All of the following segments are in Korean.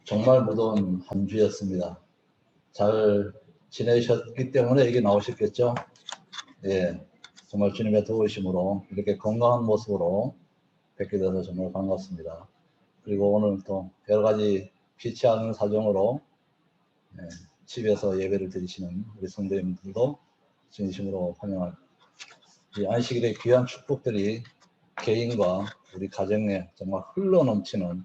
정말 무더운 한 주였습니다. 잘 지내셨기 때문에 이게 나오셨겠죠? 예, 정말 주님의 도우심으로 이렇게 건강한 모습으로 뵙게 돼서 정말 반갑습니다. 그리고 오늘 또 여러 가지 피치 않은 사정으로 집에서 예배를 드리시는 우리 성도님들도 진심으로 환영합니다. 이 안식일의 귀한 축복들이 개인과 우리 가정에 정말 흘러넘치는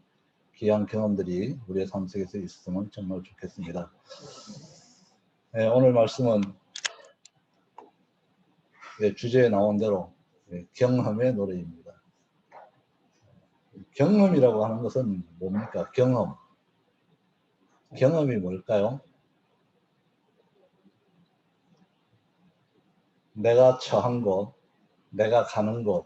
귀한 경험들이 우리의 삶 속에서 있었으면 정말 좋겠습니다. 오늘 말씀은 주제에 나온 대로 경험의 노래입니다. 경험이라고 하는 것은 뭡니까? 경험이 뭘까요? 내가 처한 곳, 내가 가는 곳,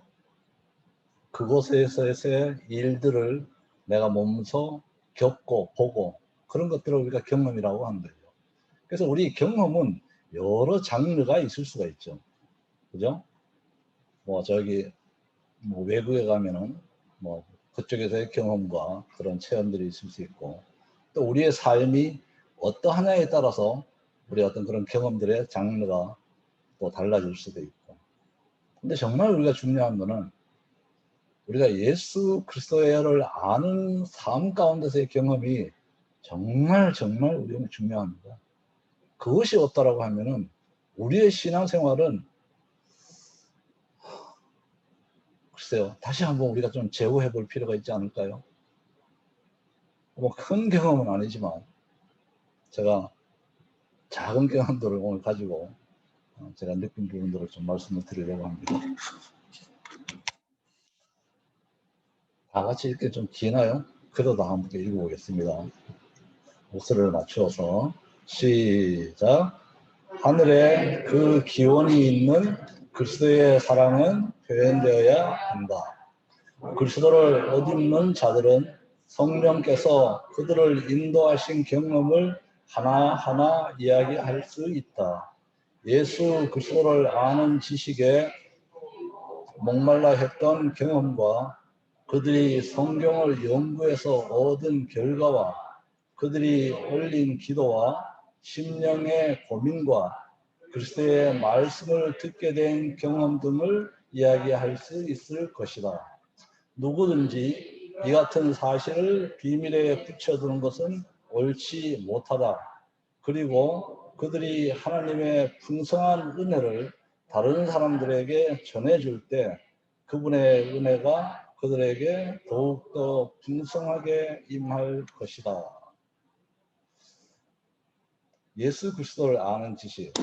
그곳에서의 일들을 내가 몸소 겪고 보고 그런 것들을 우리가 경험이라고 하는 거죠. 그래서 우리 경험은 여러 장르가 있을 수가 있죠. 그죠? 외국에 가면은 그쪽에서의 경험과 그런 체험들이 있을 수 있고, 또 우리의 삶이 어떠하냐에 따라서 우리 어떤 그런 경험들의 장르가 또 달라질 수도 있고. 근데 정말 우리가 중요한 거는 우리가 예수 그리스도를 아는 삶 가운데서의 경험이 정말 우리는 중요합니다. 그것이 없다라고 하면은 우리의 신앙생활은 글쎄요, 다시 한번 우리가 좀 재고해 볼 필요가 있지 않을까요? 큰 경험은 아니지만 제가 작은 경험들을 오늘 가지고 제가 느낀 부분들을 좀 말씀을 드리려고 합니다. 다 같이 읽기 좀 기나요? 그래도 함께 읽어보겠습니다. 목소리를 맞추어서 시작. 하늘에 그 기원이 있는 그리스도의 사랑은 표현되어야 한다. 그리스도를 얻는 자들은 성령께서 그들을 인도하신 경험을 하나하나 이야기할 수 있다. 예수 그리스도를 아는 지식에 목말라 했던 경험과 그들이 성경을 연구해서 얻은 결과와 그들이 올린 기도와 심령의 고민과 그리스도의 말씀을 듣게 된 경험 등을 이야기할 수 있을 것이다. 누구든지 이 같은 사실을 비밀에 붙여두는 것은 옳지 못하다. 그리고 그들이 하나님의 풍성한 은혜를 다른 사람들에게 전해줄 때 그분의 은혜가 그들에게 더욱더 풍성하게 임할 것이다. 예수 그리스도를 아는 지식,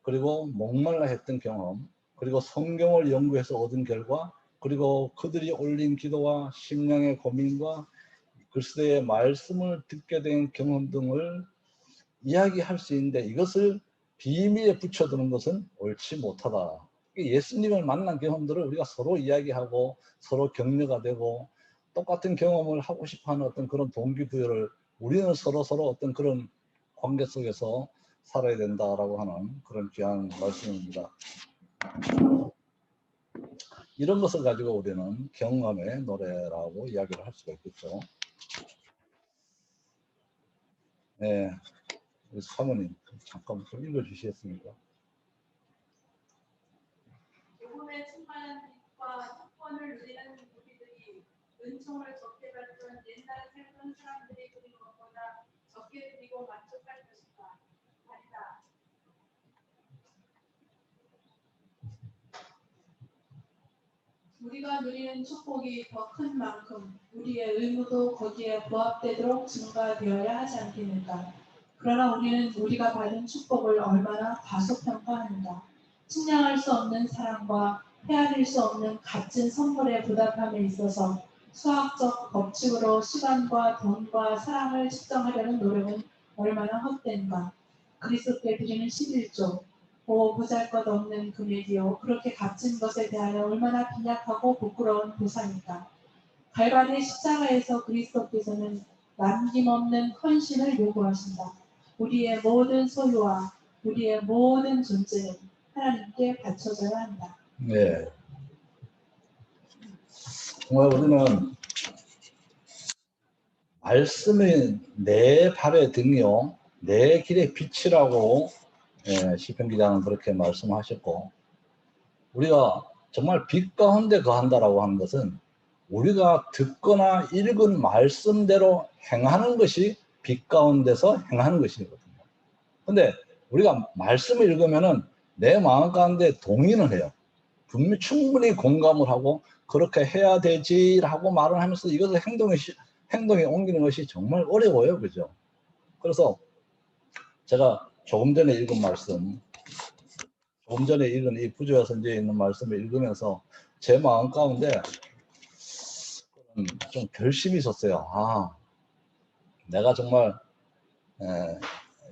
그리고 목말라 했던 경험, 그리고 성경을 연구해서 얻은 결과, 그리고 그들이 올린 기도와 심령의 고민과 그리스도의 말씀을 듣게 된 경험 등을 이야기할 수 있는데 이것을 비밀에 붙여두는 것은 옳지 못하다. 예수님을 만난 경험들을 우리가 서로 이야기하고 서로 격려가 되고 똑같은 경험을 하고 싶어하는 어떤 그런 동기부여를 우리는 서로 어떤 그런 관계 속에서 살아야 된다라고 하는 그런 귀한 말씀입니다. 이런 것을 가지고 우리는 경험의 노래라고 이야기를 할 수가 있겠죠. 네, 우리 사모님 잠깐 좀 읽어주시겠습니까? 복음의 충만한 빛과 특권을 누리는 우리들이 은총을 적게 받던 옛날 살던 사람들이 드린 것보다 적게 드리고 만족할 것인가? 아니다. 우리가 누리는 축복이 더 큰 만큼 우리의 의무도 거기에 부합되도록 증가되어야 하지 않겠는가? 그러나 우리는 우리가 받은 축복을 얼마나 과소평가하는가? 측량할 수 없는 사랑과 헤아릴 수 없는 값진 선물의 부담감에 있어서 수학적 법칙으로 시간과 돈과 사랑을 측정하려는 노력은 얼마나 헛된가? 그리스도께 드리는 11조, 보잘것없는 금액이요 그렇게 값진 것에 대하여 얼마나 빈약하고 부끄러운 보상인가. 갈바리 십자가에서 그리스도께서는 남김없는 헌신을 요구하신다. 우리의 모든 소유와 우리의 모든 존재는 하나님께 바쳐져야 한다. 네. 정말 우리는 말씀이 내 발의 등이요 내 길의 빛이라고 시편 기자는 그렇게 말씀하셨고, 우리가 정말 빛 가운데 거한다라고 하는 것은 우리가 듣거나 읽은 말씀대로 행하는 것이 빛 가운데서 행하는 것이거든요. 근데 우리가 말씀을 읽으면은 내 마음 가운데 동의는 해요. 분명히 충분히 공감을 하고 그렇게 해야 되지라고 말을 하면서 이것을 행동에 옮기는 것이 정말 어려워요. 그죠? 그래서 제가 조금 전에 읽은 이 부조야 선지에 있는 말씀을 읽으면서 제 마음 가운데 좀 결심이 있었어요. 아, 내가 정말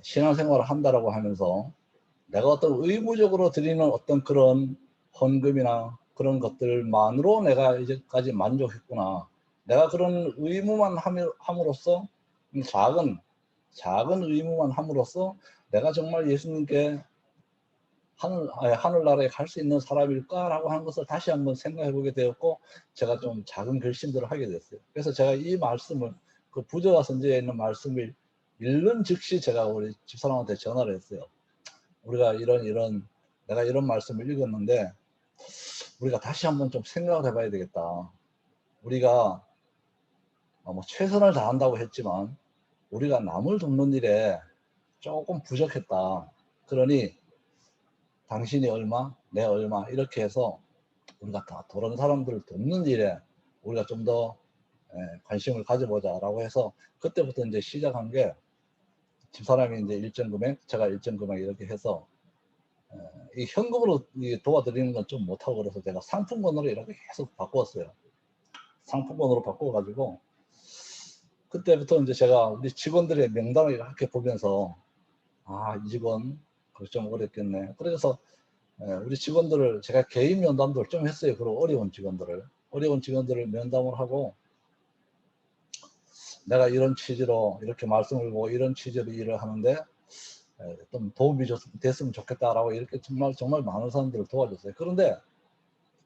신앙생활을 한다라고 하면서 내가 어떤 의무적으로 드리는 어떤 그런 헌금이나 그런 것들만으로 내가 이제까지 만족했구나. 내가 그런 의무만 함으로써 작은 의무만 함으로써 내가 정말 예수님께 하늘나라에 갈 수 있는 사람일까라고 하는 것을 다시 한번 생각해 보게 되었고, 제가 좀 작은 결심들을 하게 됐어요. 그래서 제가 이 말씀을, 그 부조와 선지에 있는 말씀을 읽는 즉시 제가 우리 집사람한테 전화를 했어요. 우리가 내가 이런 말씀을 읽었는데 우리가 다시 한번 좀 생각을 해봐야 되겠다. 우리가 뭐 최선을 다한다고 했지만 우리가 남을 돕는 일에 조금 부족했다. 그러니 당신이 얼마, 내 얼마 이렇게 해서 우리가 다 다른 사람들을 돕는 일에 우리가 좀 더 관심을 가져보자라고 해서 그때부터 이제 시작한 게, 집사람이 이제 일정 금액, 제가 일정 금액 이렇게 해서 이 현금으로 도와드리는 건 좀 못하고 그래서 제가 상품권으로 이렇게 계속 바꾸었어요. 상품권으로 바꿔가지고 그때부터 이제 제가 우리 직원들의 명단을 이렇게 보면서 아, 이 직원 좀 어렵겠네. 그래서 우리 직원들을 제가 개인 면담도 좀 했어요. 그리고 어려운 직원들을 면담을 하고 내가 이런 취지로 이렇게 말씀을 보고 이런 취지로 일을 하는데 좀 도움이 됐으면 좋겠다라고 이렇게 정말 많은 사람들을 도와줬어요. 그런데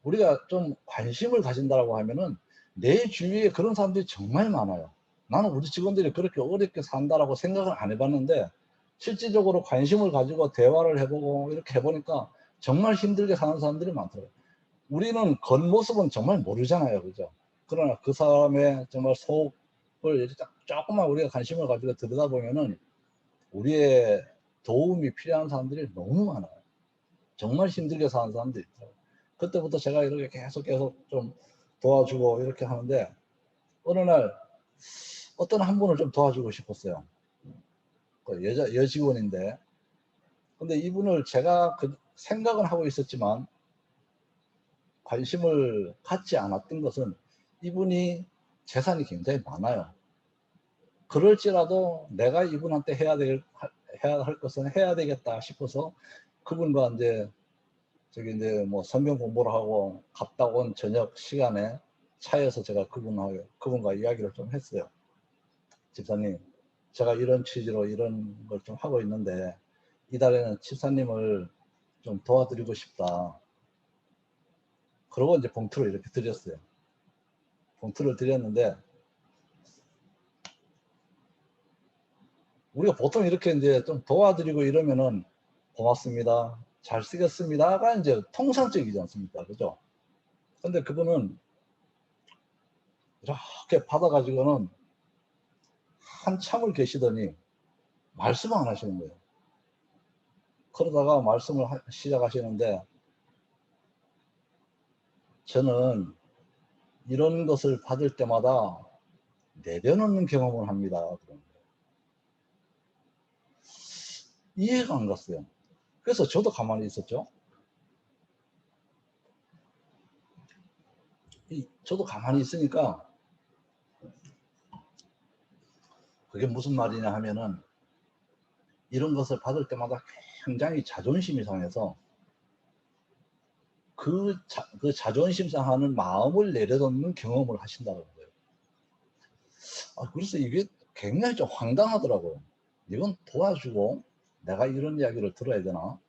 우리가 좀 관심을 가진다라고 하면은 내 주위에 그런 사람들이 정말 많아요. 나는 우리 직원들이 그렇게 어렵게 산다라고 생각을 안 해봤는데 실질적으로 관심을 가지고 대화를 해보고 이렇게 해보니까 정말 힘들게 사는 사람들이 많더라고요. 우리는 겉모습은 정말 모르잖아요. 그죠? 그러나 그 사람의 정말 속을 이렇게 조금만 우리가 관심을 가지고 들여다보면은 우리의 도움이 필요한 사람들이 너무 많아요. 정말 힘들게 사는 사람들이 있더라고요. 그때부터 제가 이렇게 계속 좀 도와주고 이렇게 하는데 어느 날 어떤 한 분을 좀 도와주고 싶었어요. 그 여직원인데, 근데 이분을 제가 생각은 하고 있었지만 관심을 갖지 않았던 것은 이분이 재산이 굉장히 많아요. 그럴지라도 내가 이분한테 해야 할 것은 해야 되겠다 싶어서 그분과 이제 뭐 성경 공부를 하고 갔다 온 저녁 시간에 차에서 제가 그분과 이야기를 좀 했어요. 집사님, 제가 이런 취지로 이런 걸 좀 하고 있는데 이달에는 집사님을 좀 도와드리고 싶다. 그러고 이제 봉투를 이렇게 드렸어요. 봉투를 드렸는데 우리가 보통 이렇게 이제 좀 도와드리고 이러면은 고맙습니다, 잘 쓰겠습니다가 이제 통상적이지 않습니까? 그죠? 근데 그분은 이렇게 받아가지고는 한참을 계시더니 말씀을 안 하시는 거예요. 그러다가 말씀을 시작하시는데 저는 이런 것을 받을 때마다 내려놓는 경험을 합니다. 이해가 안 갔어요. 그래서 저도 가만히 있었죠. 저도 가만히 있으니까 그게 무슨 말이냐 하면은 이런 것을 받을 때마다 굉장히 자존심이 상해서 그 자존심 상하는 마음을 내려놓는 경험을 하신다는 거예요. 그래서 이게 굉장히 좀 황당하더라고요. 이건 도와주고 내가 이런 이야기를 들어야 되나?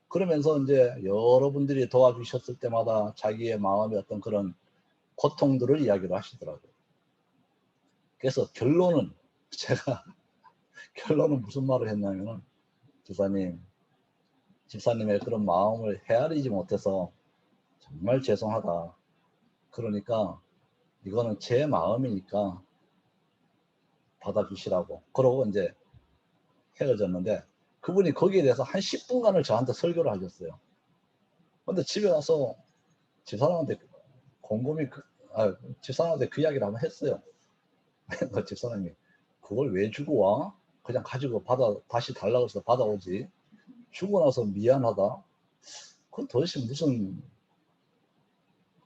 그러면서 이제 여러분들이 도와주셨을 때마다 자기의 마음의 어떤 그런 고통들을 이야기를 하시더라고요. 그래서 결론은 제가 결론은 무슨 말을 했냐면은 집사님의 그런 마음을 헤아리지 못해서 정말 죄송하다. 그러니까 이거는 제 마음이니까 받아주시라고. 그러고 이제 헤어졌는데 그분이 거기에 대해서 한 10분간을 저한테 설교를 하셨어요. 근데 집에 와서 집사람한테 곰곰이 집사람한테 그 이야기를 한번 했어요. 집사람이 그걸 왜 주고 와? 그냥 가지고 다시 달라고 해서 받아오지. 주고 나서 미안하다. 그건 도대체 무슨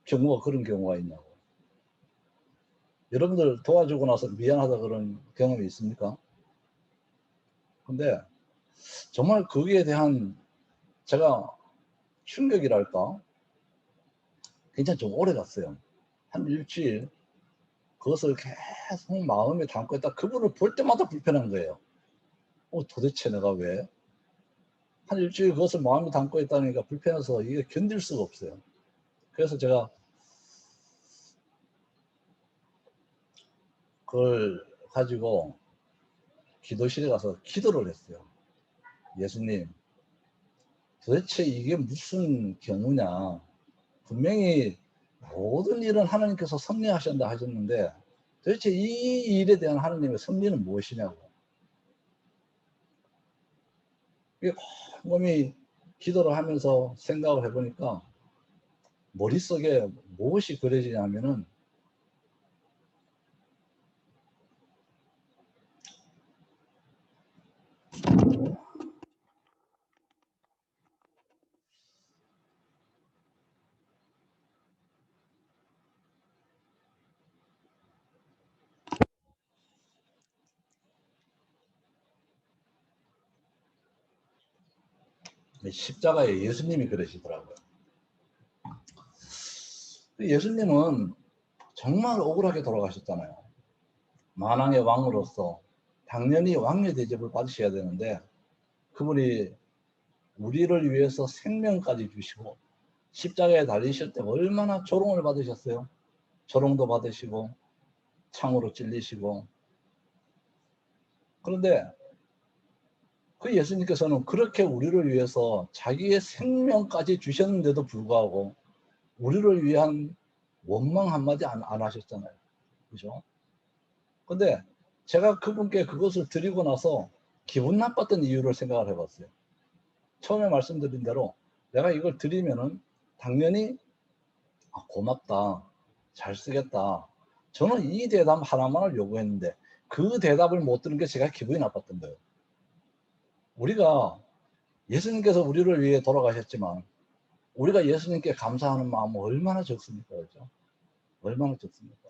경우가 그런 경우가 있냐고. 여러분들 도와주고 나서 미안하다 그런 경험이 있습니까? 근데 정말 거기에 대한 제가 충격이랄까? 굉장히 좀 오래 갔어요. 한 일주일 그것을 계속 마음에 담고 있다. 그분을 볼 때마다 불편한 거예요. 도대체 내가 왜? 한 일주일 그것을 마음에 담고 있다니까 불편해서 이게 견딜 수가 없어요. 그래서 제가 그걸 가지고 기도실에 가서 기도를 했어요. 예수님, 도대체 이게 무슨 경우냐? 분명히 모든 일은 하나님께서 섭리하신다 하셨는데 도대체 이 일에 대한 하나님의 섭리는 무엇이냐고. 이게 곰곰이 기도를 하면서 생각을 해보니까 머릿속에 무엇이 그려지냐면은 십자가에 예수님이 그러시더라고요. 예수님은 정말 억울하게 돌아가셨잖아요. 만왕의 왕으로서 당연히 왕의 대접을 받으셔야 되는데 그분이 우리를 위해서 생명까지 주시고 십자가에 달리실 때 얼마나 조롱을 받으셨어요. 조롱도 받으시고 창으로 찔리시고. 그런데 그 예수님께서는 그렇게 우리를 위해서 자기의 생명까지 주셨는데도 불구하고 우리를 위한 원망 한마디 안 하셨잖아요. 그죠? 근데 제가 그분께 그것을 드리고 나서 기분 나빴던 이유를 생각을 해봤어요. 처음에 말씀드린 대로 내가 이걸 드리면은 당연히 고맙다, 잘 쓰겠다. 저는 이 대답 하나만을 요구했는데 그 대답을 못 들은 게 제가 기분이 나빴던 거예요. 우리가 예수님께서 우리를 위해 돌아가셨지만 우리가 예수님께 감사하는 마음은 얼마나 적습니까? 그렇죠? 얼마나 적습니까?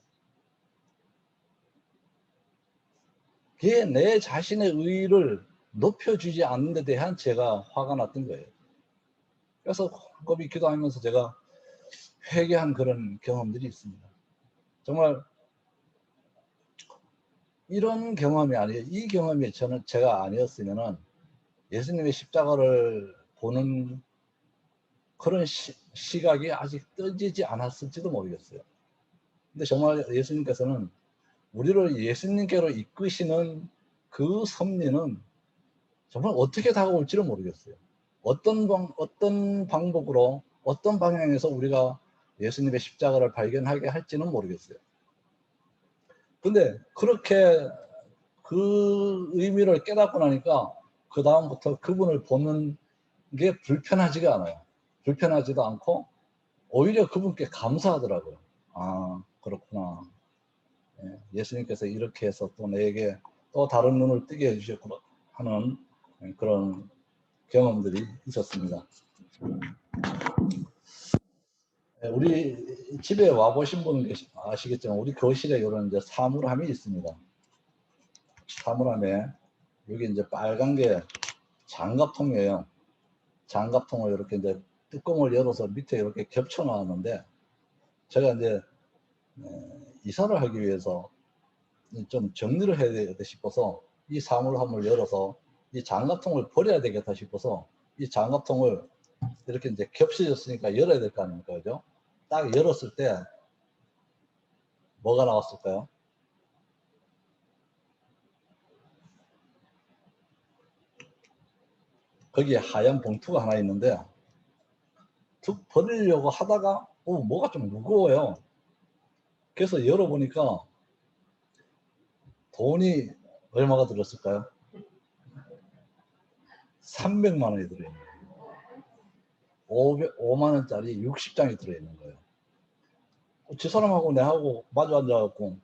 그게 내 자신의 의의를 높여주지 않는 데 대한 제가 화가 났던 거예요. 그래서 곰곰이 기도하면서 제가 회개한 그런 경험들이 있습니다. 정말 이런 경험이 아니에요. 이 경험이 제가 아니었으면은 예수님의 십자가를 보는 그런 시각이 아직 떠지지 않았을지도 모르겠어요. 근데 정말 예수님께서는 우리를 예수님께로 이끄시는 그 섭리는 정말 어떻게 다가올지를 모르겠어요. 어떤 방법으로 어떤 방향에서 우리가 예수님의 십자가를 발견하게 할지는 모르겠어요. 근데 그렇게 그 의미를 깨닫고 나니까 그 다음부터 그분을 보는 게 불편하지가 않아요. 불편하지도 않고 오히려 그분께 감사하더라고요. 아, 그렇구나. 예수님께서 이렇게 해서 또 내게 또 다른 눈을 뜨게 해주셨구나 하는 그런 경험들이 있었습니다. 우리 집에 와보신 분은 아시겠지만 우리 거실에 이런 이제 사물함이 있습니다. 사물함에 여기 이제 빨간 게 장갑통이에요. 장갑통을 이렇게 이제 뚜껑을 열어서 밑에 이렇게 겹쳐 놨는데 제가 이제 이사를 하기 위해서 좀 정리를 해야 되겠다 싶어서 이 사물함을 열어서 이 장갑통을 버려야 되겠다 싶어서 이 장갑통을 이렇게 이제 겹쳐졌으니까 열어야 될 거 아닙니까? 그죠? 딱 열었을 때 뭐가 나왔을까요? 거기에 하얀 봉투가 하나 있는데 툭 버리려고 하다가 뭐가 좀 무거워요. 그래서 열어보니까 돈이 얼마가 들었을까요? 300만 원이 들어있는 거예요. 5만 원짜리 60장이 들어있는 거예요. 저 사람하고 내하고 마주 앉아갖고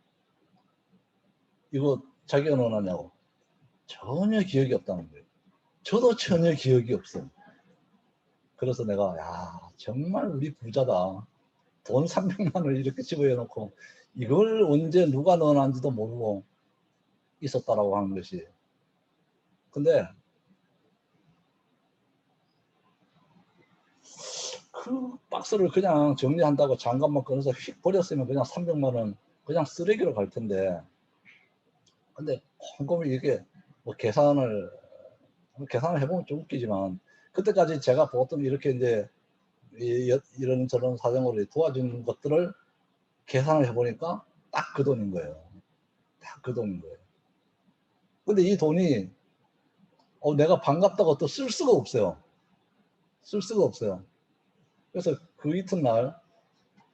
이거 자기가 넣어놨냐고. 전혀 기억이 없다는 거예요. 저도 전혀 기억이 없어요. 그래서 내가 야 정말 우리 부자다. 돈 300만 원을 이렇게 집어넣고 이걸 언제 누가 넣어놨는지도 모르고 있었다라고 하는 것이. 근데 그 박스를 그냥 정리한다고 장갑만 꺼내서 휙 버렸으면 그냥 300만 원 그냥 쓰레기로 갈 텐데. 근데 곰곰이 이게 뭐 계산을 해보면 좀 웃기지만 그때까지 제가 보통 이렇게 이제 이런 저런 사정으로 도와주는 것들을 계산을 해보니까 딱 그 돈인 거예요. 딱 그 돈인 거예요. 근데 이 돈이 내가 반갑다고 또 쓸 수가 없어요. 쓸 수가 없어요. 그래서 그 이튿날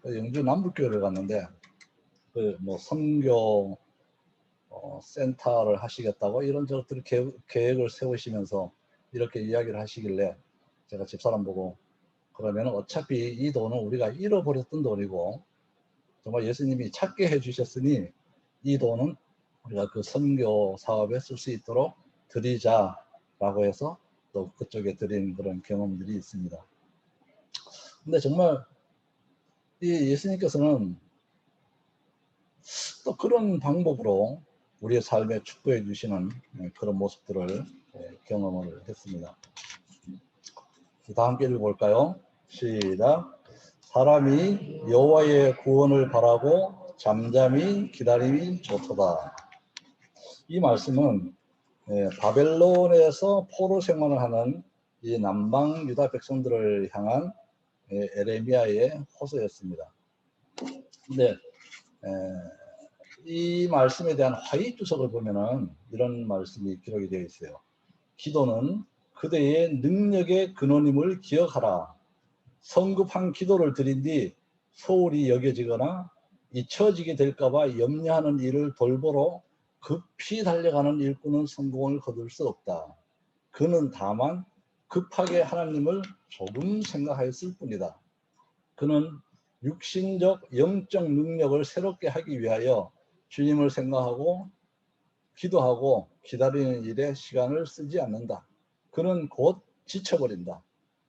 영주 남북교회를 갔는데 그 뭐 선교 센터를 하시겠다고 이런저런 계획을 세우시면서 이렇게 이야기를 하시길래 제가 집사람 보고 그러면 어차피 이 돈은 우리가 잃어버렸던 돈이고 정말 예수님이 찾게 해주셨으니 이 돈은 우리가 그 선교 사업에 쓸 수 있도록 드리자라고 해서 또 그쪽에 드린 그런 경험들이 있습니다. 근데 정말 이 예수님께서는 또 그런 방법으로 우리의 삶에 축복해 주시는 그런 모습들을 경험을 했습니다. 다 함께 읽어볼까요? 시작. 사람이 여호와의 구원을 바라고 잠잠히 기다림이 좋도다. 이 말씀은 바벨론에서 포로 생활을 하는 이 남방 유다 백성들을 향한 에레미야의 호소였습니다. 근데 이 말씀에 대한 화의 주석을 보면은 이런 말씀이 기록이 되어 있어요. 기도는 그대의 능력의 근원임을 기억하라. 성급한 기도를 드린 뒤 소홀히 여겨지거나 잊혀지게 될까봐 염려하는 일을 돌보러 급히 달려가는 일꾼은 성공을 거둘 수 없다. 그는 다만 급하게 하나님을 조금 생각하였을 뿐이다. 그는 육신적 영적 능력을 새롭게 하기 위하여 주님을 생각하고 기도하고 기다리는 일에 시간을 쓰지 않는다. 그는 곧 지쳐버린다.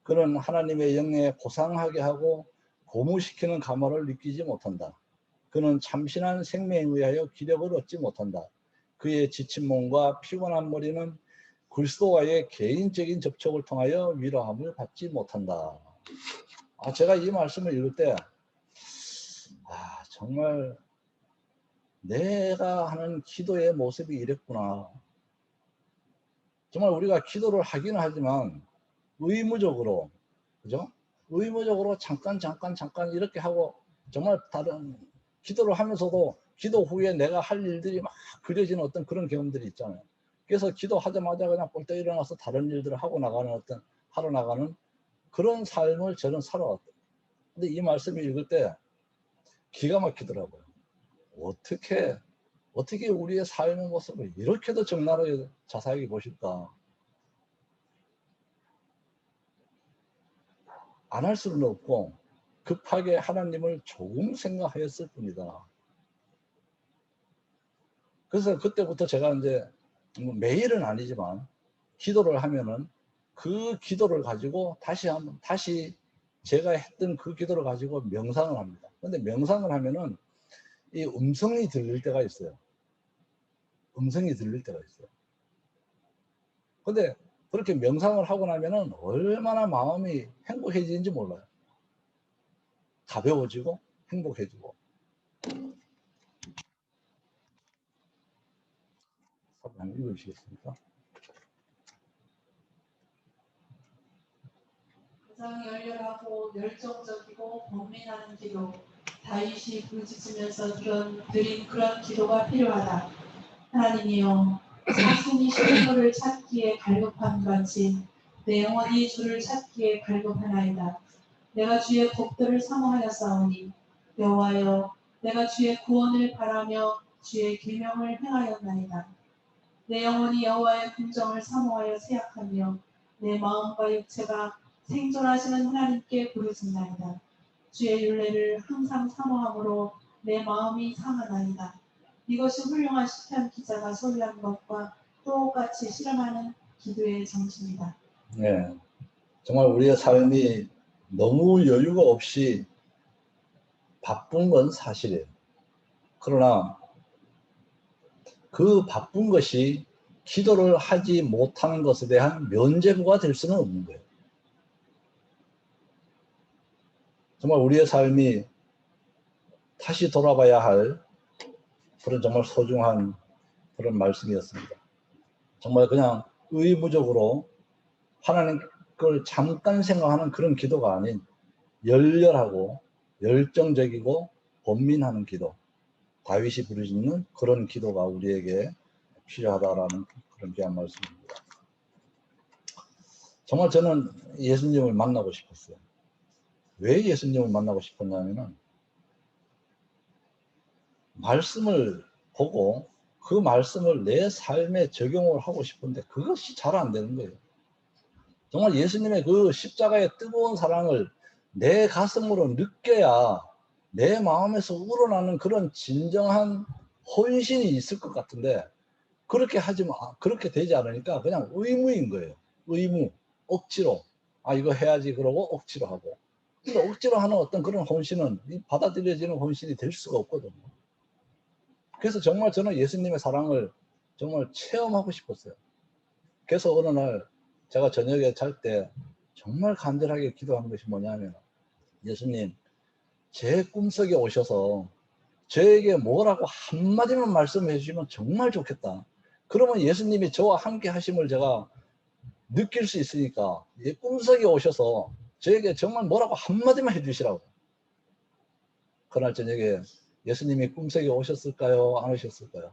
그는 하나님의 영에 고상하게 하고 고무시키는 감화를 느끼지 못한다. 그는 참신한 생명에 의하여 기력을 얻지 못한다. 그의 지친 몸과 피곤한 머리는 그리스도와의 개인적인 접촉을 통하여 위로함을 받지 못한다. 제가 이 말씀을 읽을 때 정말 내가 하는 기도의 모습이 이랬구나. 정말 우리가 기도를 하기는 하지만 의무적으로, 그죠? 의무적으로 잠깐 이렇게 하고 정말 다른 기도를 하면서도 기도 후에 내가 할 일들이 막 그려지는 어떤 그런 경험들이 있잖아요. 그래서 기도하자마자 그냥 꼴떡 일어나서 다른 일들을 하고 하러 나가는 그런 삶을 저는 살아왔어요. 근데 이 말씀을 읽을 때 기가 막히더라고요. 어떻게 우리의 삶의 모습을 이렇게도 적나라하게 자세하게 보실까? 안 할 수는 없고 급하게 하나님을 조금 생각하였을 뿐이다. 그래서 그때부터 제가 이제 매일은 아니지만 기도를 하면은 그 기도를 가지고 다시 제가 했던 그 기도를 가지고 명상을 합니다. 근데 명상을 하면은 이 음성이 들릴 때가 있어요. 음성이 들릴 때가 있어요. 근데 그렇게 명상을 하고 나면은 얼마나 마음이 행복해지는지 몰라요. 가벼워지고 행복해지고. 한번 읽으시겠습니까? 가장 열렬하고 열정적이고 범민하는 기도, 다윗이 부르짖으면서 드린 그런 기도가 필요하다. 하나님이여, 사슴이 쉴새를 찾기에 갈급함 같이 내 영혼이 주를 찾기에 갈급하나이다. 내가 주의 법도를 사모하였사오니 여호와여, 내가 주의 구원을 바라며 주의 계명을 행하였나이다. 내 영혼이 여호와의 궁정을 사모하여 세약하며 내 마음과 육체가 생존하시는 하나님께 부르짖나이다. 주의 율례를 항상 사모함으로 내 마음이 상하나이다. 이것이 훌륭한 시편 기자가 소리한 것과 똑같이 실험하는 기도의 정신이다. 네, 정말 우리의 삶이 너무 여유가 없이 바쁜 건 사실이에요. 그러나 그 바쁜 것이 기도를 하지 못하는 것에 대한 면죄부가 될 수는 없는 거예요. 정말 우리의 삶이 다시 돌아봐야 할 그런 정말 소중한 그런 말씀이었습니다. 정말 그냥 의무적으로 하나님 걸 잠깐 생각하는 그런 기도가 아닌 열렬하고 열정적이고 번민하는 기도, 다윗이 부르짖는 그런 기도가 우리에게 필요하다라는 그런 귀한 말씀입니다. 정말 저는 예수님을 만나고 싶었어요. 왜 예수님을 만나고 싶었냐면은 말씀을 보고 그 말씀을 내 삶에 적용을 하고 싶은데 그것이 잘 안 되는 거예요. 정말 예수님의 그 십자가의 뜨거운 사랑을 내 가슴으로 느껴야 내 마음에서 우러나는 그런 진정한 헌신이 있을 것 같은데 그렇게 되지 않으니까 그냥 의무인 거예요. 의무, 억지로. 아, 이거 해야지 그러고 억지로 하고. 근데 억지로 하는 어떤 그런 헌신은 받아들여지는 헌신이 될 수가 없거든요. 그래서 정말 저는 예수님의 사랑을 정말 체험하고 싶었어요. 그래서 어느 날 제가 저녁에 잘 때 정말 간절하게 기도한 것이 뭐냐면, 예수님, 제 꿈속에 오셔서 저에게 뭐라고 한마디만 말씀해 주시면 정말 좋겠다. 그러면 예수님이 저와 함께 하심을 제가 느낄 수 있으니까 꿈속에 오셔서 저에게 정말 뭐라고 한마디만 해주시라고. 그날 저녁에 예수님이 꿈속에 오셨을까요? 안 오셨을까요?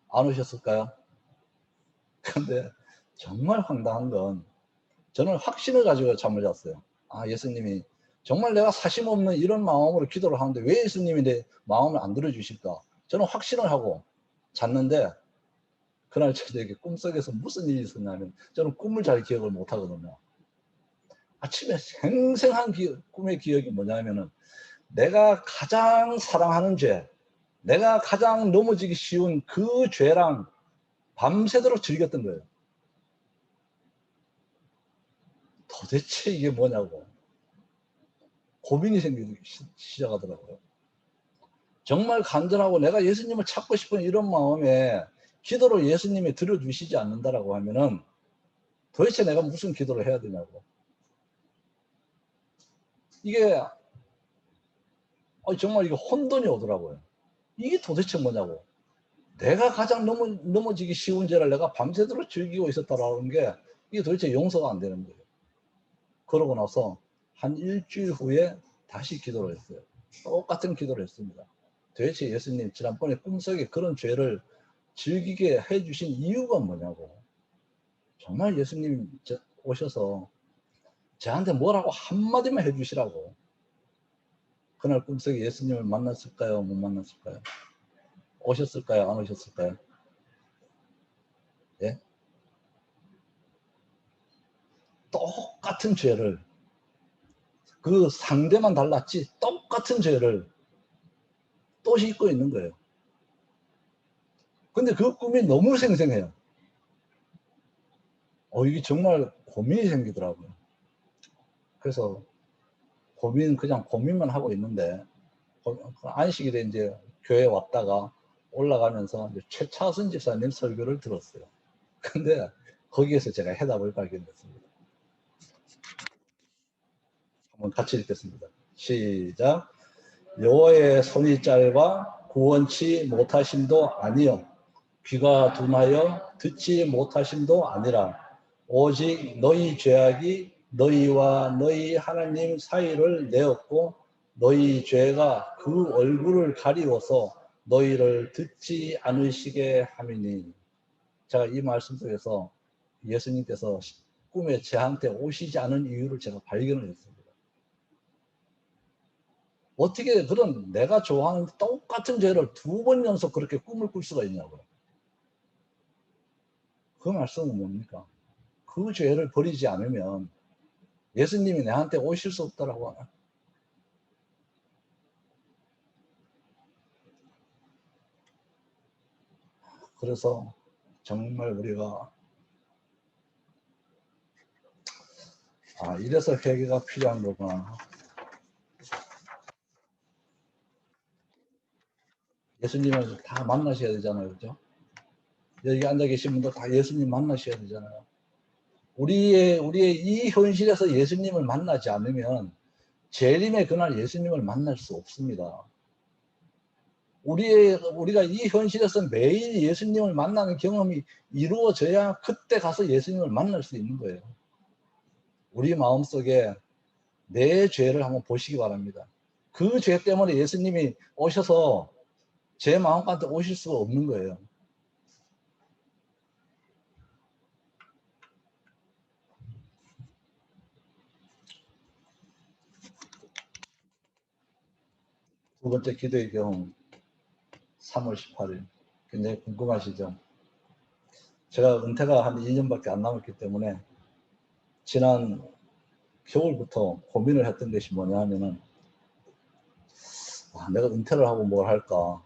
안 오셨을까요? 근데 정말 황당한 건 저는 확신을 가지고 잠을 잤어요. 아, 예수님이 정말 내가 사심 없는 이런 마음으로 기도를 하는데 왜 예수님이 내 마음을 안 들어주실까? 저는 확신을 하고 잤는데 그날 저에게 꿈속에서 무슨 일이 있었냐면, 저는 꿈을 잘 기억을 못 하거든요. 아침에 생생한 꿈의 기억이 뭐냐면은 내가 가장 사랑하는 죄, 내가 가장 넘어지기 쉬운 그 죄랑 밤새도록 즐겼던 거예요. 도대체 이게 뭐냐고 고민이 생기기 시작하더라고요. 정말 간절하고 내가 예수님을 찾고 싶은 이런 마음에 기도를 예수님이 들어주시지 않는다라고 하면은 도대체 내가 무슨 기도를 해야 되냐고. 이게 정말 이게 혼돈이 오더라고요. 이게 도대체 뭐냐고. 내가 가장 넘어지기 쉬운 죄를 내가 밤새도록 즐기고 있었다라는 게 이게 도대체 용서가 안 되는 거예요. 그러고 나서 한 일주일 후에 다시 기도를 했어요. 똑같은 기도를 했습니다. 도대체 예수님, 지난번에 꿈속에 그런 죄를 즐기게 해주신 이유가 뭐냐고. 정말 예수님 오셔서 저한테 뭐라고 한마디만 해주시라고. 그날 꿈속에 예수님을 만났을까요? 못 만났을까요? 오셨을까요? 안 오셨을까요? 예? 똑같은 죄를, 그 상대만 달랐지 똑같은 죄를 또 싣고 있는 거예요. 근데 그 꿈이 너무 생생해요. 이게 정말 고민이 생기더라고요. 그래서 그냥 고민만 하고 있는데, 안식일에 이제 교회 왔다가 올라가면서 이제 최차순 집사님 설교를 들었어요. 근데 거기에서 제가 해답을 발견했습니다. 한번 같이 읽겠습니다. 시작. 여호와의 손이 짧아 구원치 못하심도 아니요 귀가 둔하여 듣지 못하심도 아니라 오직 너희 죄악이 너희와 너희 하나님 사이를 내었고 너희 죄가 그 얼굴을 가리워서 너희를 듣지 않으시게 함이니. 제가 이 말씀 속에서 예수님께서 꿈에 저한테 오시지 않은 이유를 제가 발견을 했습니다. 어떻게 그런 내가 좋아하는 똑같은 죄를 2번 연속 그렇게 꿈을 꿀 수가 있냐고요. 그 말씀은 뭡니까? 그 죄를 버리지 않으면 예수님이 내한테 오실 수 없다라고 하나. 그래서 정말 우리가 이래서 회개가 필요한 거구나. 예수님을 다 만나셔야 되잖아요. 그죠? 여기 앉아 계신 분들 다 예수님 만나셔야 되잖아요. 우리의 이 현실에서 예수님을 만나지 않으면 재림의 그날 예수님을 만날 수 없습니다. 우리가 이 현실에서 매일 예수님을 만나는 경험이 이루어져야 그때 가서 예수님을 만날 수 있는 거예요. 우리 마음속에 내 죄를 한번 보시기 바랍니다. 그 죄 때문에 예수님이 오셔서 제 마음까지 오실 수가 없는 거예요. 두 번째 기도의 경험, 3월 18일. 굉장히 궁금하시죠? 제가 은퇴가 한 2년밖에 안 남았기 때문에 지난 겨울부터 고민을 했던 것이 뭐냐 하면은 내가 은퇴를 하고 뭘 할까?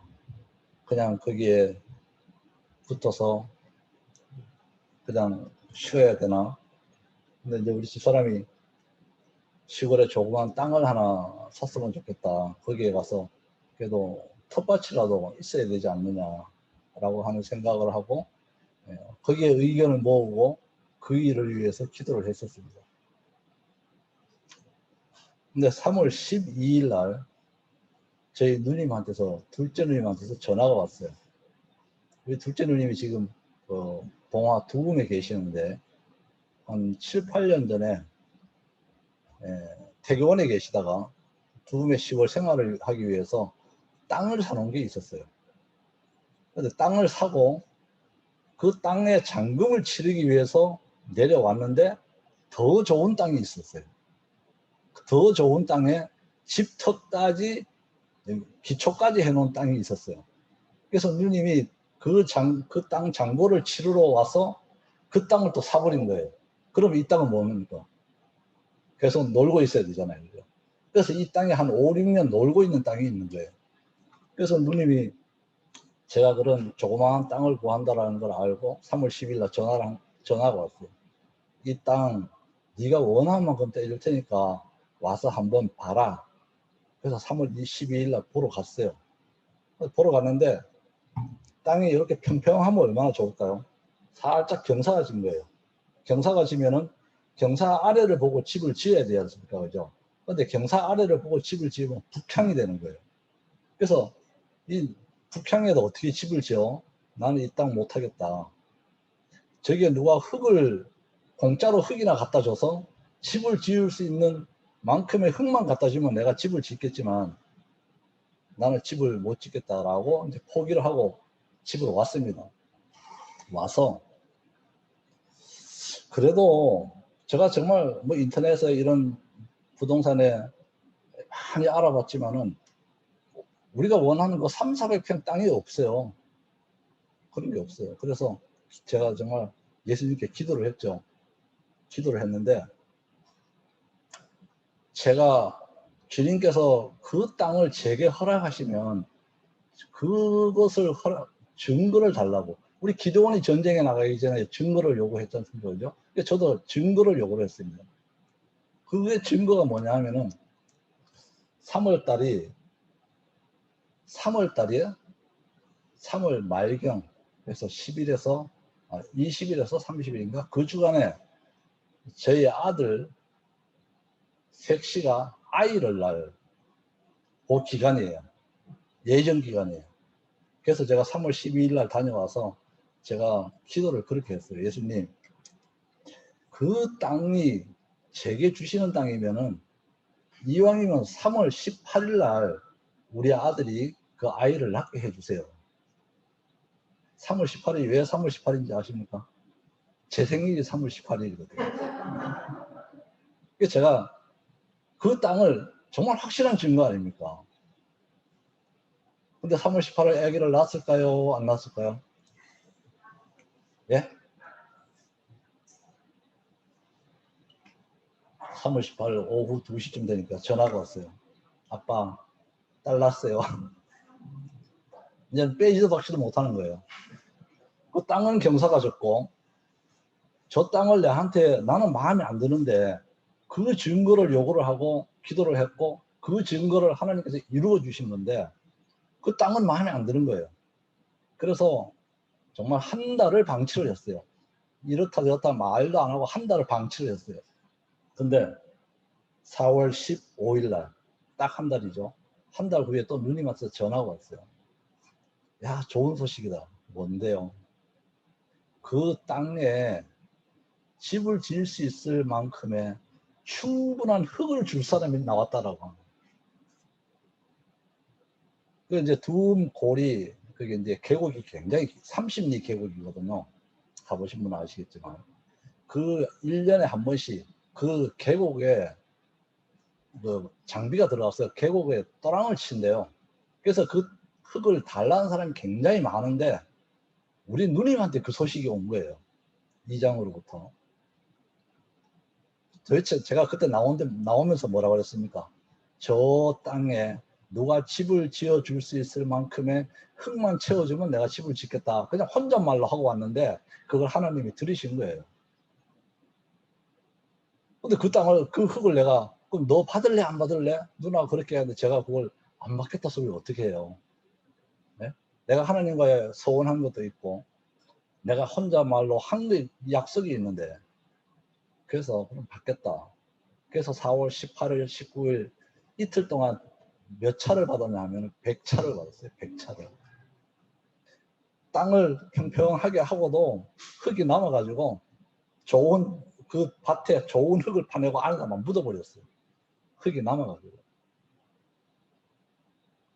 그냥 거기에 붙어서 그냥 쉬어야 되나? 근데 이제 우리 집사람이 시골에 조그만 땅을 하나 샀으면 좋겠다. 거기에 가서 그래도 텃밭이라도 있어야 되지 않느냐라고 하는 생각을 하고 거기에 의견을 모으고 그 일을 위해서 기도를 했었습니다. 근데 3월 12일 날 저희 누님한테서 둘째 누님한테서 전화가 왔어요. 우리 둘째 누님이 지금 봉화 두궁에 계시는데 한 7, 8년 전에 태교원에 계시다가 두궁에 시골 생활을 하기 위해서 땅을 사놓은 게 있었어요. 그래서 땅을 사고 그 땅에 잔금을 치르기 위해서 내려왔는데 더 좋은 땅이 있었어요. 더 좋은 땅에 집터까지 기초까지 해놓은 땅이 있었어요. 그래서 누님이 그 땅 잔고를 치르러 와서 그 땅을 또 사버린 거예요. 그럼 이 땅은 뭡니까? 계속 놀고 있어야 되잖아요. 그래서 이 땅에 한 5, 6년 놀고 있는 땅이 있는 거예요. 그래서 누님이 제가 그런 조그마한 땅을 구한다라는 걸 알고 3월 10일 날 전화가 왔어요. 이 땅 네가 원하는 만큼 떼줄 테니까 와서 한번 봐라. 그래서 3월 12일 날 보러 갔어요. 보러 갔는데 땅이 이렇게 평평하면 얼마나 좋을까요? 살짝 경사가 진 거예요. 경사가 지면은 경사 아래를 보고 집을 지어야 되지 않습니까? 그죠? 근데 경사 아래를 보고 집을 지으면 북향이 되는 거예요. 그래서 이 북향에도 어떻게 집을 지어? 나는 이 땅 못하겠다. 저기에 누가 공짜로 흙이나 갖다 줘서 집을 지을 수 있는 만큼의 흙만 갖다 주면 내가 집을 짓겠지만 나는 집을 못 짓겠다라고 이제 포기를 하고 집으로 왔습니다. 와서 그래도 제가 정말 뭐 인터넷에 이런 부동산에 많이 알아봤지만은 우리가 원하는 거 3, 400평 땅이 없어요. 그런 게 없어요. 그래서 제가 정말 예수님께 기도를 했죠. 기도를 했는데 제가 주님께서 그 땅을 제게 허락하시면 그것을 증거를 달라고. 우리 기도원이 전쟁에 나가기 전에 증거를 요구했지 않습니까? 그죠? 저도 증거를 요구를 했습니다. 그게 증거가 뭐냐 하면은 3월 달이에요. 3월 말경, 그래서 10일에서 20일에서 30일인가 그 주간에 저희 아들 색시가 아이를 낳을 그 기간이에요. 예정 기간이에요. 그래서 제가 3월 12일 날 다녀와서 제가 기도를 그렇게 했어요. 예수님, 그 땅이 제게 주시는 땅이면은 이왕이면 3월 18일 날 우리 아들이 그 아이를 낳게 해주세요. 3월 18일이 왜 3월 18일인지 아십니까? 제 생일이 3월 18일이거든요. 제가 그 땅을 정말 확실한 증거 아닙니까? 근데 3월 18일 아기를 낳았을까요? 안 낳았을까요? 예? 3월 18일 오후 2시쯤 되니까 전화가 왔어요. 아빠, 딸 낳았어요. 이제 빼지도 박지도 못하는 거예요. 그 땅은 경사가 졌고, 저 땅을 내한테 나는 마음에 안 드는데 그 증거를 요구를 하고 기도를 했고 그 증거를 하나님께서 이루어 주신 건데 그 땅은 마음에 안 드는 거예요. 그래서 정말 한 달을 방치를 했어요. 이렇다 저렇다 말도 안 하고 한 달을 방치를 했어요. 근데 4월 15일 날 딱 한 달이죠. 한 달 후에 또 눈이 맞서 전화가 왔어요. 야, 좋은 소식이다. 뭔데요? 그 땅에 집을 지을 수 있을 만큼의 충분한 흙을 줄 사람이 나왔다라고 합니다. 그 이제 두음골이 그게 이제 계곡이 굉장히 30리 계곡이거든요. 가보신 분은 아시겠지만 그 1년에 한 번씩 그 계곡에 그 장비가 들어가서 계곡에 떠랑을 친대요. 그래서 그 흙을 달라는 사람이 굉장히 많은데 우리 누님한테 그 소식이 온 거예요. 이장으로부터. 도대체 제가 그때 나오면서 뭐라고 그랬습니까? 저 땅에 누가 집을 지어줄 수 있을 만큼의 흙만 채워주면 내가 집을 짓겠다. 그냥 혼잣말로 하고 왔는데 그걸 하나님이 들으신 거예요. 근데 그 땅을, 그 흙을 내가 그럼 너 받을래 안 받을래? 누나가 그렇게 하는데 제가 그걸 안 받겠다 소리 어떻게 해요? 네? 내가 하나님과의 소원한 것도 있고 내가 혼잣말로 한 게 약속이 있는데 그래서 그럼 받겠다. 그래서 4월 18일, 19일 이틀 동안 몇 차를 받았냐 하면 100차를 받았어요. 100차를. 땅을 평평하게 하고도 흙이 남아가지고 좋은 그 밭에 좋은 흙을 파내고 안에다만 묻어버렸어요. 흙이 남아가지고.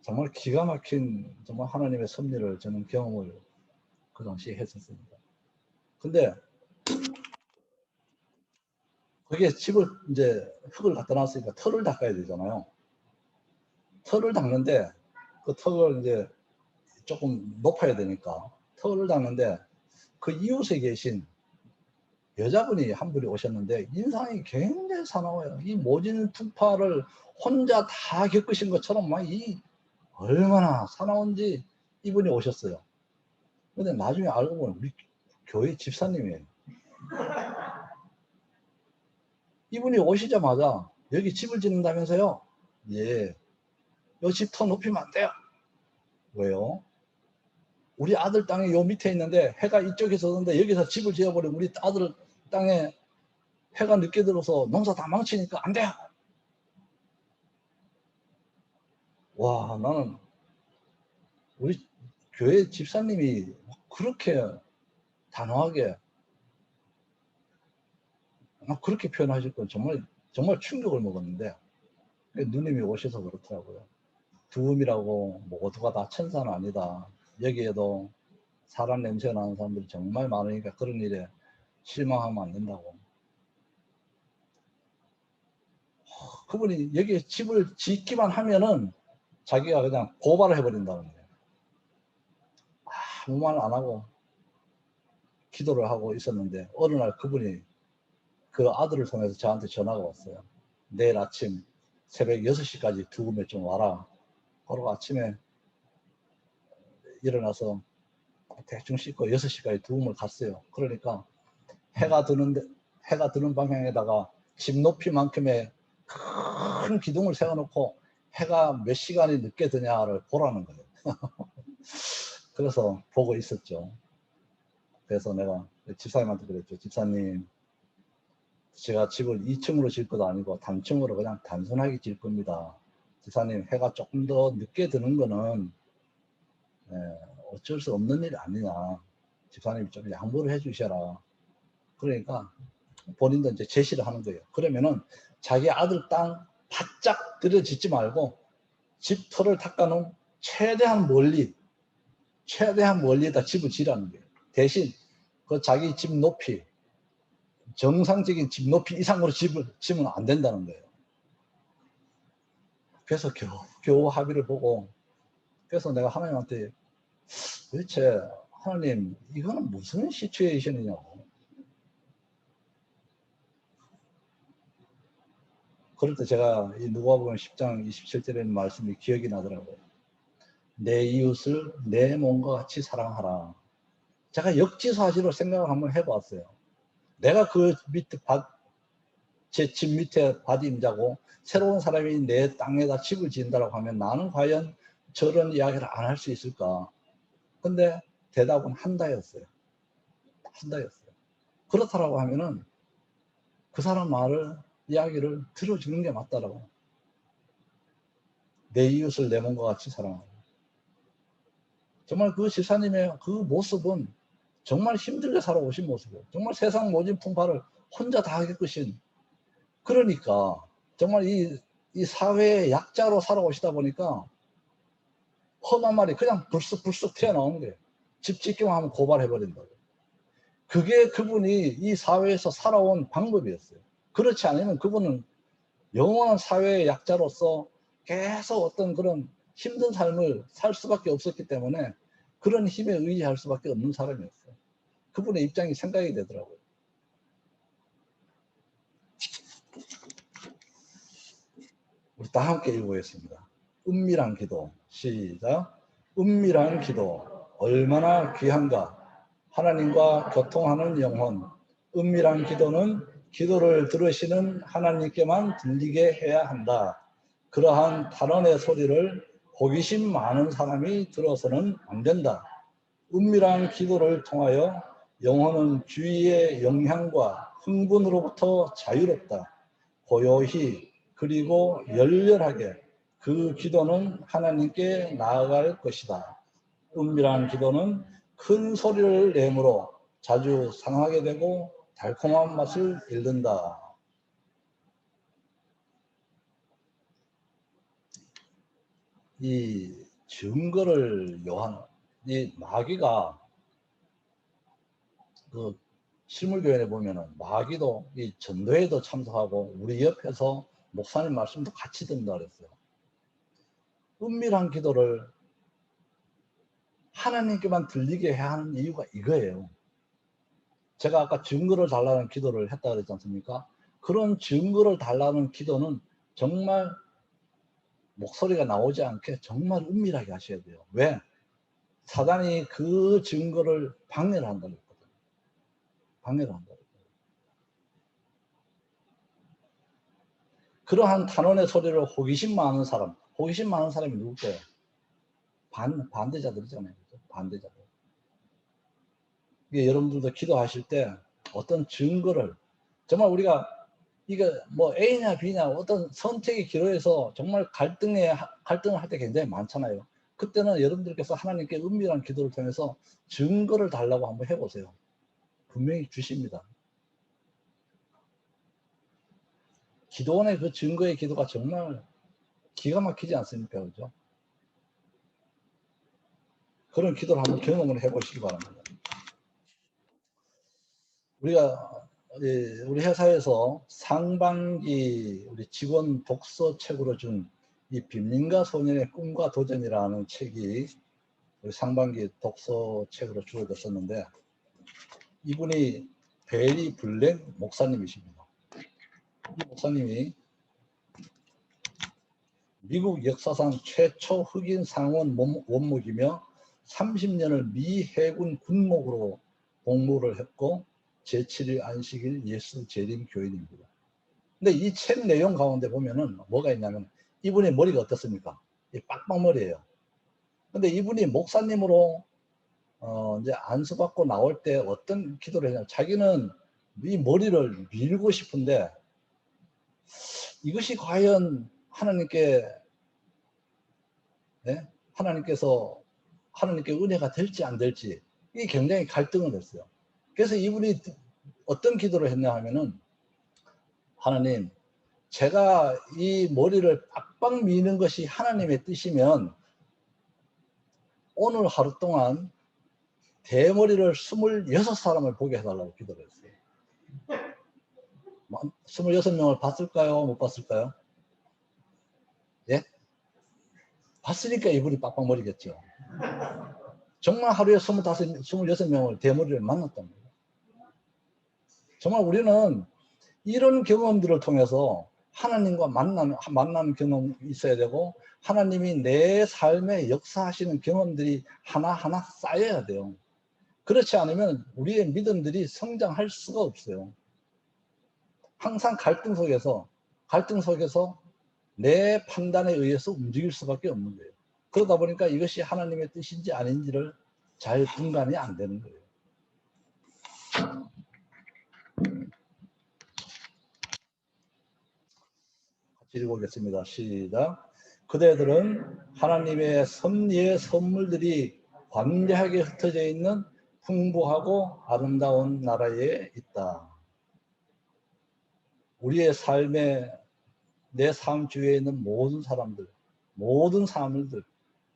정말 기가 막힌 정말 하나님의 섭리를 저는 경험을 그 당시에 했었습니다. 근데 그게 집을 이제 흙을 갖다 놨으니까 털을 닦아야 되잖아요. 털을 닦는데 그 털을 이제 조금 높아야 되니까 털을 닦는데 그 이웃에 계신 여자분이 한 분이 오셨는데 인상이 굉장히 사나워요. 이 모진 투파를 혼자 다 겪으신 것처럼 막 이 얼마나 사나운지 이분이 오셨어요. 근데 나중에 알고 보니 우리 교회 집사님이에요. 이분이 오시자마자 여기 집을 짓는다면서요? 예. 요 집 더 높이면 안 돼요. 왜요? 우리 아들 땅이 요 밑에 있는데 해가 이쪽에서 오는데 여기서 집을 지어버리면 우리 아들 땅에 해가 늦게 들어서 농사 다 망치니까 안 돼요. 와, 나는 우리 교회 집사님이 그렇게 단호하게 그렇게 표현하실 건 정말 충격을 먹었는데 누님이 오셔서 그렇더라고요. 두음이라고 모두가 다 천사는 아니다. 여기에도 사람 냄새 나는 사람들이 정말 많으니까 그런 일에 실망하면 안 된다고. 그분이 여기에 집을 짓기만 하면은 자기가 그냥 고발을 해버린다는 거예요. 아무 말 안 하고 기도를 하고 있었는데 어느 날 그분이 그 아들을 통해서 저한테 전화가 왔어요. 내일 아침 새벽 6시까지 두음에 좀 와라. 그러고 아침에 일어나서 대충 씻고 6시까지 두음을 갔어요. 그러니까 해가 드는 방향에다가 집 높이만큼의 큰 기둥을 세워놓고 해가 몇 시간이 늦게 드냐를 보라는 거예요. 그래서 보고 있었죠. 그래서 내가 집사님한테 그랬죠. 집사님, 제가 집을 2층으로 질 것도 아니고 단층으로 그냥 단순하게 질 겁니다. 집사님, 해가 조금 더 늦게 드는 거는 어쩔 수 없는 일 아니냐. 집사님이 좀 양보를 해 주셔라. 그러니까 본인도 이제 제시를 하는 거예요. 그러면은 자기 아들 땅 바짝 들여짓지 말고 집터를 닦아놓은 최대한 멀리에다 집을 지라는 거예요. 대신 그 자기 집 높이, 정상적인 집 높이 이상으로 집을 지으면 안 된다는 거예요. 그래서 겨우 합의를 보고, 그래서 내가 하나님한테 도대체 하나님 이거는 무슨 시츄에이션이냐고. 그럴 때 제가 이 누가복음 10장 27절에 있는 말씀이 기억이 나더라고요. 내 이웃을 내 몸과 같이 사랑하라. 제가 역지사지로 생각을 한번 해봤어요. 내가 그 밑에 제 집 밑에 밭임자고 새로운 사람이 내 땅에다 집을 지은다고 하면 나는 과연 저런 이야기를 안 할 수 있을까? 근데 대답은 한다였어요. 한다였어요. 그렇다라고 하면은 그 사람 이야기를 들어주는 게 맞다라고. 내 이웃을 내 몸과 같이 사랑하고. 정말 그 집사님의 그 모습은 정말 힘들게 살아오신 모습이에요. 정말 세상 모진 풍파를 혼자 다 겪으신. 그러니까 정말 이 사회의 약자로 살아오시다 보니까 험한 말이 그냥 불쑥불쑥 튀어나오는 거예요. 집 짓기만 하면 고발해버린다고. 그게 그분이 이 사회에서 살아온 방법이었어요. 그렇지 않으면 그분은 영원한 사회의 약자로서 계속 어떤 그런 힘든 삶을 살 수밖에 없었기 때문에 그런 힘에 의지할 수밖에 없는 사람이었어요. 그분의 입장이 생각이 되더라고요. 우리 다 함께 읽어보겠습니다. 은밀한 기도. 시작. 은밀한 기도. 얼마나 귀한가. 하나님과 교통하는 영혼. 은밀한 기도는 기도를 들으시는 하나님께만 들리게 해야 한다. 그러한 단언의 소리를 호기심 많은 사람이 들어서는 안 된다. 은밀한 기도를 통하여 영혼은 주위의 영향과 흥분으로부터 자유롭다. 고요히 그리고 열렬하게 그 기도는 하나님께 나아갈 것이다. 은밀한 기도는 큰 소리를 내므로 자주 상하게 되고 달콤한 맛을 잃는다. 이 증거를 요하는 이 마귀가 그 실물교회에 보면은 마귀도 이 전도회도 참석하고 우리 옆에서 목사님 말씀도 같이 듣는다 그랬어요. 은밀한 기도를 하나님께만 들리게 해야 하는 이유가 이거예요. 제가 아까 증거를 달라는 기도를 했다 그랬지 않습니까? 그런 증거를 달라는 기도는 정말 목소리가 나오지 않게 정말 은밀하게 하셔야 돼요. 왜? 사단이 그 증거를 방해를 한다고 했거든요. 방해를 한다고. 그러한 탄원의 소리를 호기심 많은 사람이 누구예요? 반대자들이잖아요. 반대자들. 이게 여러분들도 기도하실 때 어떤 증거를 정말 우리가 이게 뭐 A냐 B냐 어떤 선택의 기로에서 정말 갈등을 할 때 굉장히 많잖아요. 그때는 여러분들께서 하나님께 은밀한 기도를 통해서 증거를 달라고 한번 해보세요. 분명히 주십니다. 기도원의 그 증거의 기도가 정말 기가 막히지 않습니까? 그죠? 그런 기도를 한번 경험을 해보시기 바랍니다. 우리 회사에서 상반기 우리 직원 독서책으로 준 이 빈민가 소년의 꿈과 도전이라는 책이 우리 상반기 독서책으로 주어졌었는데 이분이 베리 블랙 목사님이십니다. 이 목사님이 미국 역사상 최초 흑인 상원 원목이며 30년을 미 해군 군목으로 복무를 했고 제7일 안식일 예수 재림 교인입니다. 근데 이 책 내용 가운데 보면은 뭐가 있냐면 이분의 머리가 어떻습니까? 빡빡머리예요. 근데 이분이 목사님으로 이제 안수받고 나올 때 어떤 기도를 했냐면 자기는 이 머리를 밀고 싶은데 이것이 과연 하나님께 하나님께 은혜가 될지 안 될지 이게 굉장히 갈등을 했어요. 그래서 이분이 어떤 기도를 했냐 하면은, 하나님, 제가 이 머리를 빡빡 미는 것이 하나님의 뜻이면 오늘 하루 동안 대머리를 26사람을 보게 해달라고 기도를 했어요. 26명을 봤을까요? 못 봤을까요? 예? 봤으니까 이분이 빡빡머리겠죠. 정말 하루에 25, 26명을 대머리를 만났답니다. 정말 우리는 이런 경험들을 통해서 하나님과 만나는 경험이 있어야 되고, 하나님이 내 삶에 역사하시는 경험들이 하나하나 쌓여야 돼요. 그렇지 않으면 우리의 믿음들이 성장할 수가 없어요. 항상 갈등 속에서 내 판단에 의해서 움직일 수밖에 없는 거예요. 그러다 보니까 이것이 하나님의 뜻인지 아닌지를 잘 분간이 안 되는 거예요. 같이 읽어보겠습니다. 시작. 그대들은 하나님의 섭리의 선물들이 관대하게 흩어져 있는 풍부하고 아름다운 나라에 있다. 우리의 삶에, 내 삶 주위에 있는 모든 사람들, 모든 사물들,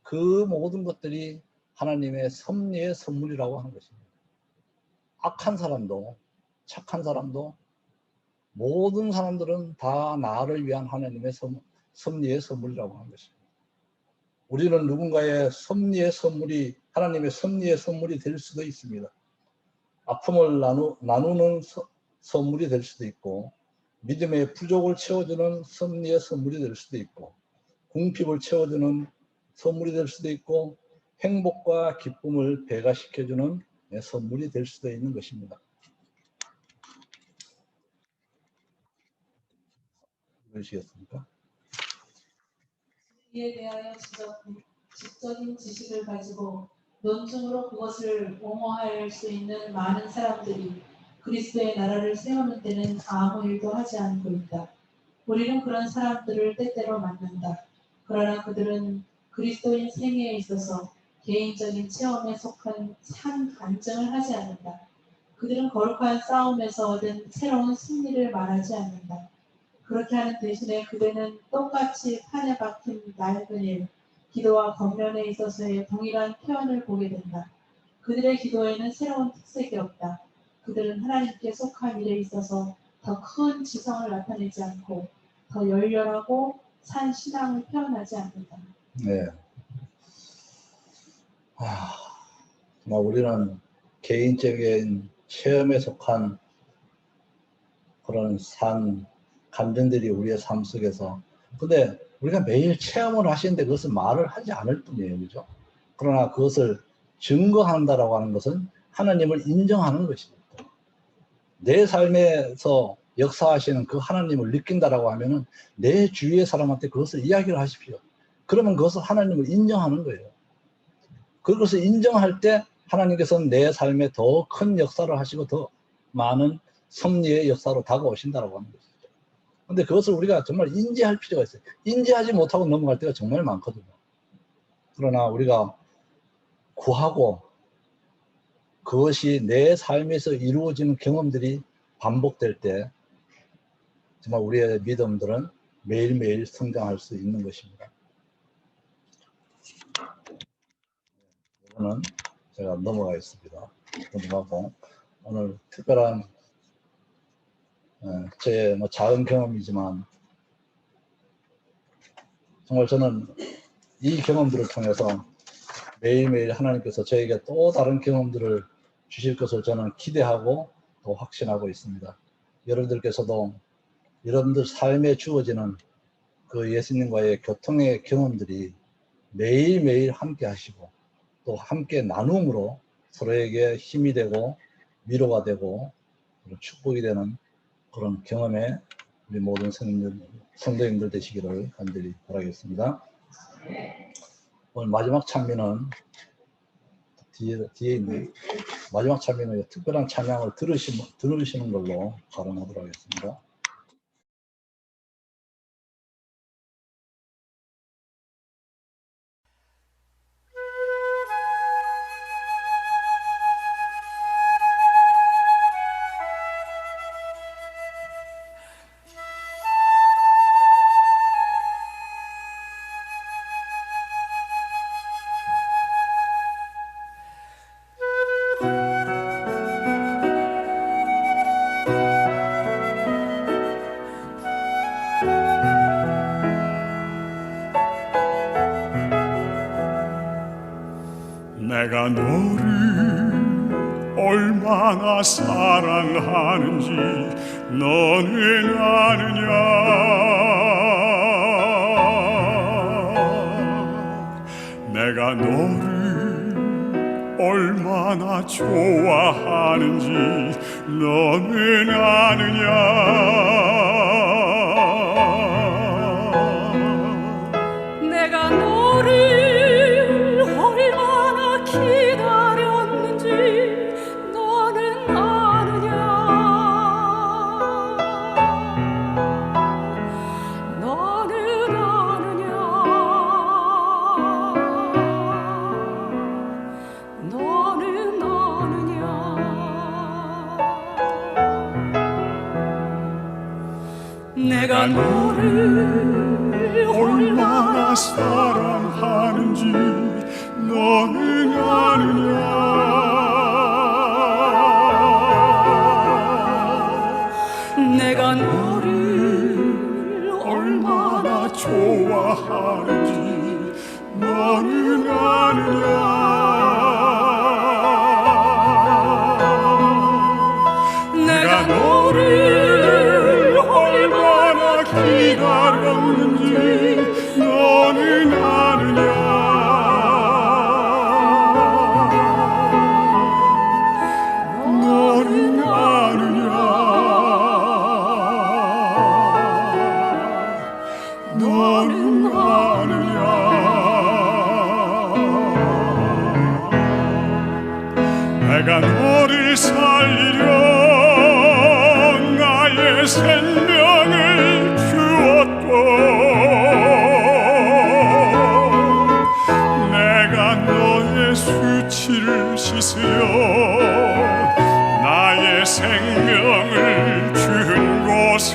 그 모든 것들이 하나님의 섭리의 선물이라고 하는 것입니다. 악한 사람도 착한 사람도 모든 사람들은 다 나를 위한 하나님의 섭리의 선물이라고 하는 것입니다. 우리는 누군가의 섭리의 선물이, 하나님의 섭리의 선물이 될 수도 있습니다. 아픔을 나누는 선물이 될 수도 있고, 믿음의 부족을 채워주는 섭리의 선물이 될 수도 있고, 궁핍을 채워주는 선물이 될 수도 있고, 행복과 기쁨을 배가시켜주는 선물이 될 수도 있는 것입니다. 그러시겠습니까? 이에 대하여 지적인 지식을 가지고 논증으로 그것을 옹호할 수 있는 많은 사람들이 그리스도의 나라를 세우는 데는 아무 일도 하지 않고 있다. 우리는 그런 사람들을 때때로 만난다. 그러나 그들은 그리스도인 생애에 있어서 개인적인 체험에 속한 산 간증을 하지 않는다. 그들은 거룩한 싸움에서 얻은 새로운 승리를 말하지 않는다. 그렇게 하는 대신에 그들은 똑같이 판에 박힌 낡은 일, 기도와 겉면에 있어서의 동일한 표현을 보게 된다. 그들의 기도에는 새로운 특색이 없다. 그들은 하나님께 속한 일에 있어서 더 큰 지성을 나타내지 않고 더 열렬하고 산 신앙을 표현하지 않는다. 네. 정말 우리는 개인적인 체험에 속한 그런 감정들이 우리의 삶 속에서, 근데 우리가 매일 체험을 하시는데 그것을 말을 하지 않을 뿐이에요. 그죠? 그러나 그것을 증거한다라고 하는 것은 하나님을 인정하는 것입니다. 내 삶에서 역사하시는 그 하나님을 느낀다라고 하면은 내 주위의 사람한테 그것을 이야기를 하십시오. 그러면 그것을 하나님을 인정하는 거예요. 그것을 인정할 때 하나님께서는 내 삶에 더 큰 역사를 하시고 더 많은 섭리의 역사로 다가오신다라고 하는 것이죠. 근데 그것을 우리가 정말 인지할 필요가 있어요. 인지하지 못하고 넘어갈 때가 정말 많거든요. 그러나 우리가 구하고 그것이 내 삶에서 이루어지는 경험들이 반복될 때 정말 우리의 믿음들은 매일매일 성장할 수 있는 것입니다. 이거는 제가 넘어가겠습니다. 넘어가고 오늘 특별한 제 작은 경험이지만 정말 저는 이 경험들을 통해서 매일매일 하나님께서 저에게 또 다른 경험들을 주실 것을 저는 기대하고 또 확신하고 있습니다. 여러분들께서도 여러분들 삶에 주어지는 그 예수님과의 교통의 경험들이 매일매일 함께 하시고 또 함께 나눔으로 서로에게 힘이 되고 위로가 되고 축복이 되는 그런 경험에 우리 모든 성도님들 되시기를 간절히 바라겠습니다. 오늘 마지막 찬미는 뒤에 있는 마지막 찬미는 특별한 찬양을 들으시는 걸로 가름하도록 하겠습니다. 내가 너를 얼마나 사랑하는지 너는 아느냐. 내가 너를 얼마나 좋아하는지 너는 아느냐. 내가 너를 얼마나 기다렸는지 너는 아느냐. 너는 아느냐. 너는 아느냐. 내가 너를 얼마나 사랑하는지 너는 아느냐. 내가 너를 얼마나 좋아하는지 너는 아느냐. 내가 너를 얼마나 기다렸는지 너는 아느냐. 너는 아느냐. 너는 아느냐. 내가 너를 살리려 나의 생명을 주었고 내가 너의 수치를 씻으려 나의 생명을 준 곳에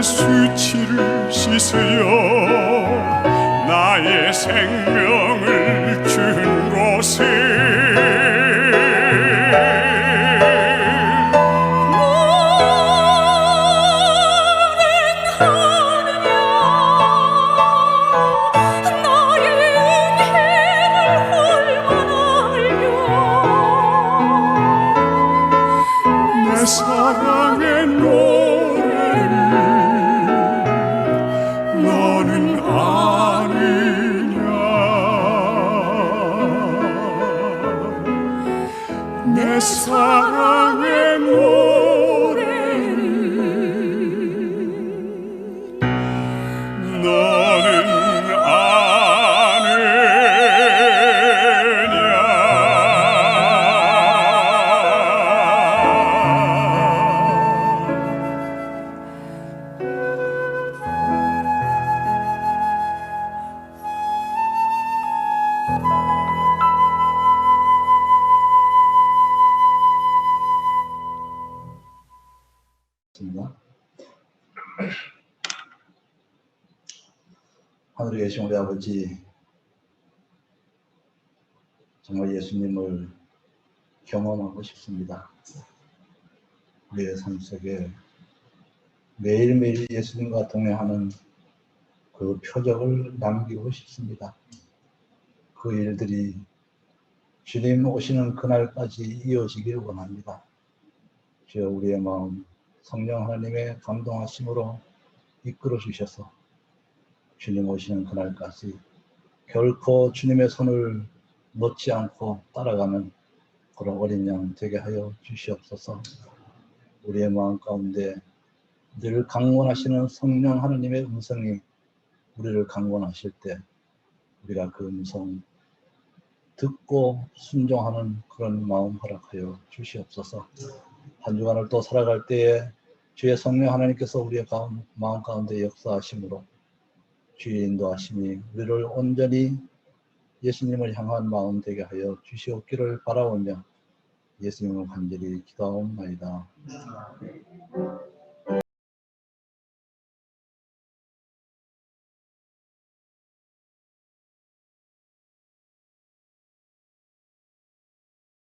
수치를 씻으려 나의 생명을 준 곳에 내 사랑의 노래를 너는 아느냐. 내 사랑의 노래를 너는 하늘에 계신 우리 아버지, 정말 예수님을 경험하고 싶습니다. 우리의 삶 속에 매일매일 예수님과 동행하는 그 표적을 남기고 싶습니다. 그 일들이 주님 오시는 그날까지 이어지기를 원합니다. 주여, 우리의 마음 성령 하나님의 감동하심으로 이끌어 주셔서 주님 오시는 그날까지 결코 주님의 손을 놓지 않고 따라가는 그런 어린 양 되게 하여 주시옵소서. 우리의 마음 가운데 늘 강권하시는 성령 하나님의 음성이 우리를 강권하실 때 우리가 그 음성 듣고 순종하는 그런 마음 허락하여 주시옵소서. 한 주간을 또 살아갈 때에 주의 성령 하나님께서 우리의 마음 가운데 역사하심으로 주의 인도하심이 우리를 온전히 예수님을 향한 마음 되게 하여 주시옵기를 바라오며 예수님을 간절히 기도하옵나이다.